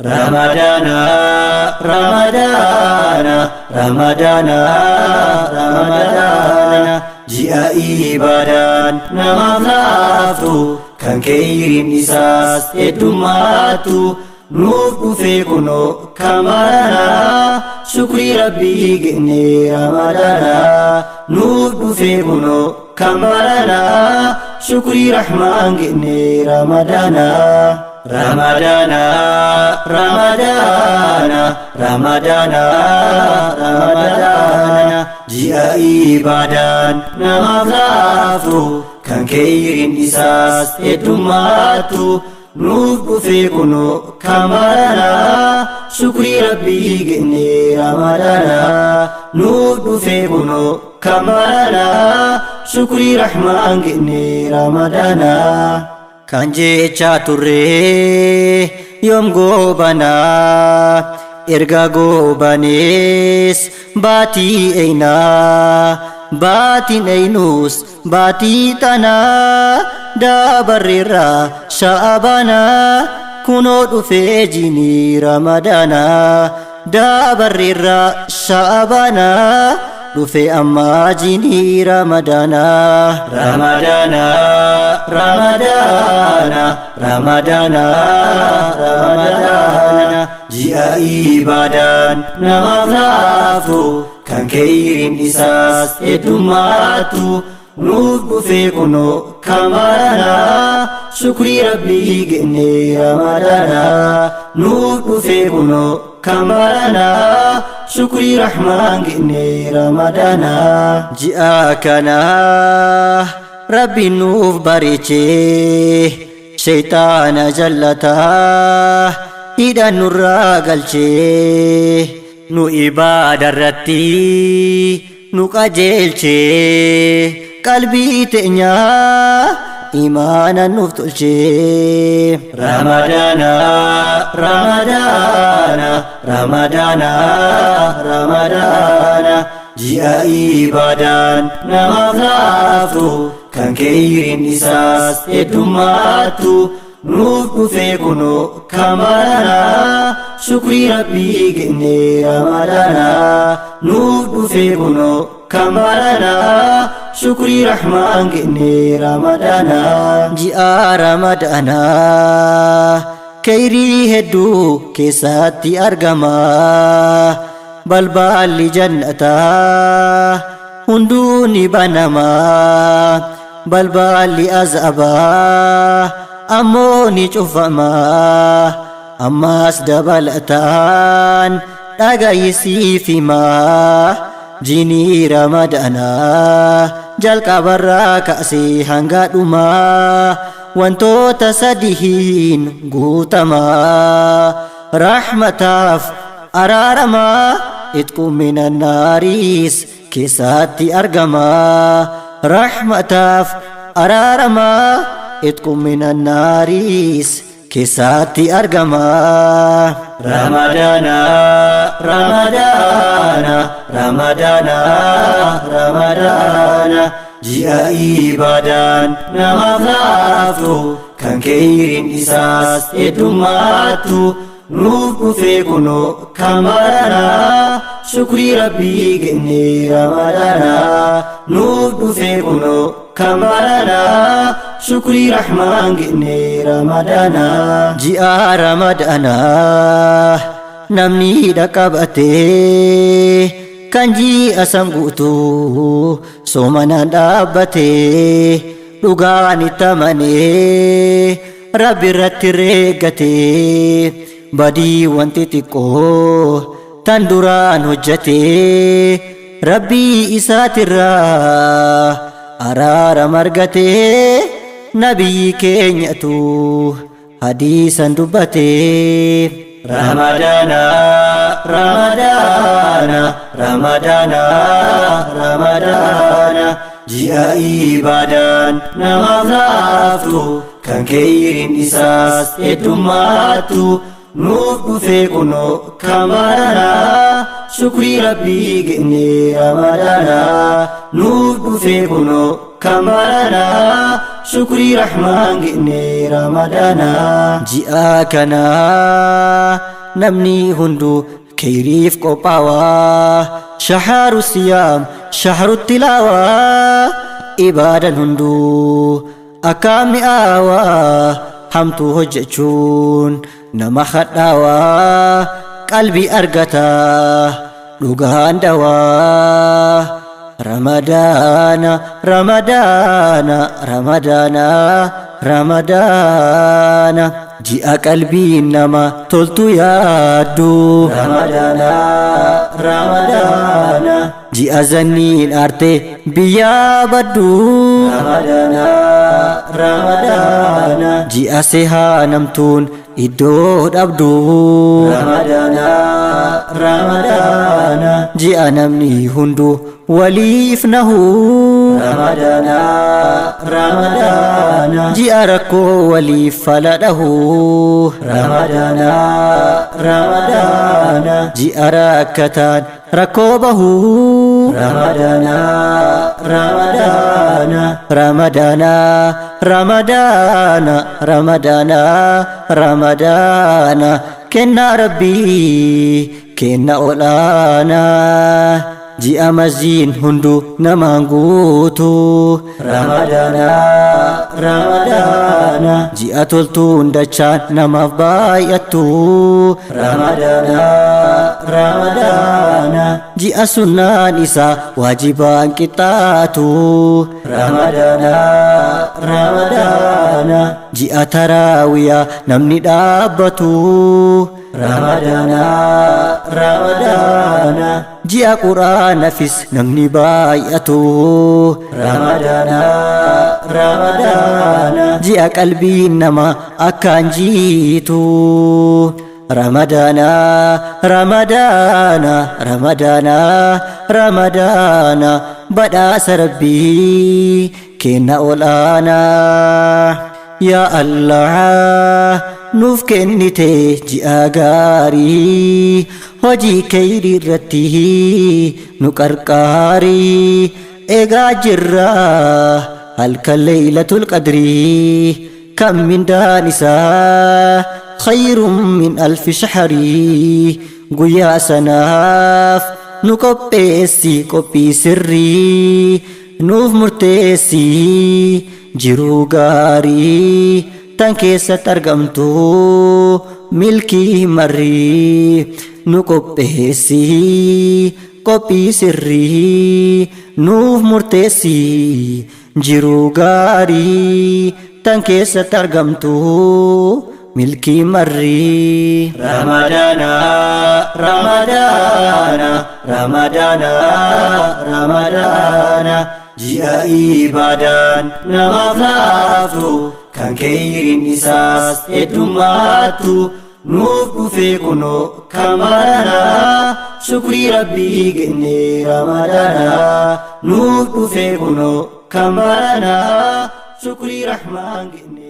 Ramadana, Ramadana, Ramadana, Ramadana. Ji'a ibaadaan namaaf laaftu kan khayriin isaas heddummaatu nuuf dhufee kunoo kamarana shukrii rabbii genne Ramadana nuuf dhufee kunoo kamarana shukrii rahmaan genne Ramadana. Ramadana, Ramadana, Ramadana, Ramadana. Ji'a ibaadaan namaaf laaftu kan khayriin isaas heddummaatu nuuf dhufee kunoo kamarana shukrii rabbii genne Ramadana nuuf dhufee kunoo kamarana shukrii rahmaan genne Ramadana. Kan jecha turre yoom goobana erga goobanees baatii eeyna baatiin eeynus baatii tana dabarreerra sha'abana kunoo dhufee jini Ramadana dabarreerra sha'abana dhufe amma jini Ramadana. Ramadana, Ramadana, Ramadana, Ramadana. Ji'a ibaadaan namaaf laaftu kan khayriin isaas heddummaatu nuuf dhufee kunoo kamarana shukrii rabbii genne Ramadana nuuf dhufee kunoo kamarana shukrii rahmaan genne Ramadana. Ji'a kana rabbi nuuf bareeche shaytaana jallataa hidhan nurraa galche nu ibaada irratti nu qajeelche qalbii teenya imaana nuuf tolche. Ramadana, Ramadana, Ramadana, Ramadana. Ji'a ibaadaan namaaf laaftu kan khayriin isaas heddummaatu nuuf dhufee kunoo kamarana shukrii rabbii genne Ramadana nuuf dhufee kunoo kamarana shukrii rahmaan genne Ramadana. Ji'a Ramadana khayrii hedduu keessatti argama balballi jannataa hunduu ni banama balballi azabaa ammoo ni cufama ammas dabalataan dhagayisiif hima jini Ramadana jalqabarraa kaasee hanga dhumaa wantoota sadihiin guutama rahmataaf araarama itqu minan naariis keessatti argama rahmataaf araarama itqu minan naariis keessatti argama. Ramadana, Ramadana, Ramadana, Ramadana. Ji'a ibaadaan namaaf laaftu kan khayriin isaas heddummaatu nuuf dhufee kunoo kamarana shukrii rabbii genne Ramadana nuuf dhufee kunoo kamarana shukrii rahmaan genne Ramadana. Ji'a Ramadana namni dhaqabatee kan ji'a san guutuu soomanaan dhaabbatee dhugaan itti amanee rabbi irratti reeggatee badii wanti xiqqoo tan duraan hojjetee rabbii isaatirraa araarama argatee nabiyyi keenyatu hadiisan dubbatee. Ramadana, Ramadana, Ramadana, Ramadana. Ji'a ibaadaan namaaf laaftu kan khayriin isaas heddummaatu nuuf dhufee kunoo kamarana shukrii rabbii genne Ramadana nuuf dhufee kunoo kamarana shukrii rahmaan ga'ne ramadaana. Ji'a kana namni hundu khayriif qophaawaa shahaaru siyaam shahru tilaawaa ibaadan hundu akka mi'aawaa hamtuu hojjechuun nama hadhaawaa qalbii argataa dhugaan dawaa. Ramadaana ramadaana ramadaana ramadaana ji'a qalbii nama toltu yaaddu. Ramadaana ramadaana ji'a zanniin aarte biyyaa baddu. Ramadaana ramadaana ji'a sehaa namtuun iddoo dhabdu. Ramadaana ramadaana ji'a namni hundu waliif nahu. Ramadaana ramadaana ji'a rakkoo waliif faladhahu. Ramadaana ramadaana ji'a rakkataan rakkoo bahu. Ramadaana ramadaana ramadaana ramadaana ramadaana ramadaana kenna rabbii kenna olaana ji'a maziin hundu namaan guutu. Ramadaana ramadaana ji'a toltuun dachaan namaaf baay'attu. Ramadaana ramadaana ji'a sunnaan isaa waajibaan qixxaatu. Ramadaana ramadaana ji'a taraawiyaa namni dhaabbatu. Ramadaana ramadaana ji'a quraanafis namni baay'atu. Ramadaana ramadaana ji'a qalbiin nama akkaan jiitu. Ramadaana ramadaana ramadaana ramadaana badhaasa rabbii kenna olaana. Ya Allah nuuf kennite ji'a gaarii hojii khayrii irratti nu qarqaarii. Eegaa jirra halkan laylatul qadrii kan mindaan isaa khayrun min alfi shahrii. Guyyaa sanaaf nu qopheessi qophii sirrii nuuf murteessi jiruu gaarii tan keessatti argamtu milkii marrii. Nu qopheessi qophii sirrii nuuf murteessi jiruu gaarii tan keessatti argamtu milkii marrii. Ramadaana ramadaana ramadaana ramadaana ji'a ibaadaan namaaf laaftu kan khayriin isaas heddummaattu. Nuuf dhufee kunoo kamaana shukrii rabbii ga'ne ramadaana. Nuuf dhufee kunoo kamaana shukrii rahmaan ga'ne.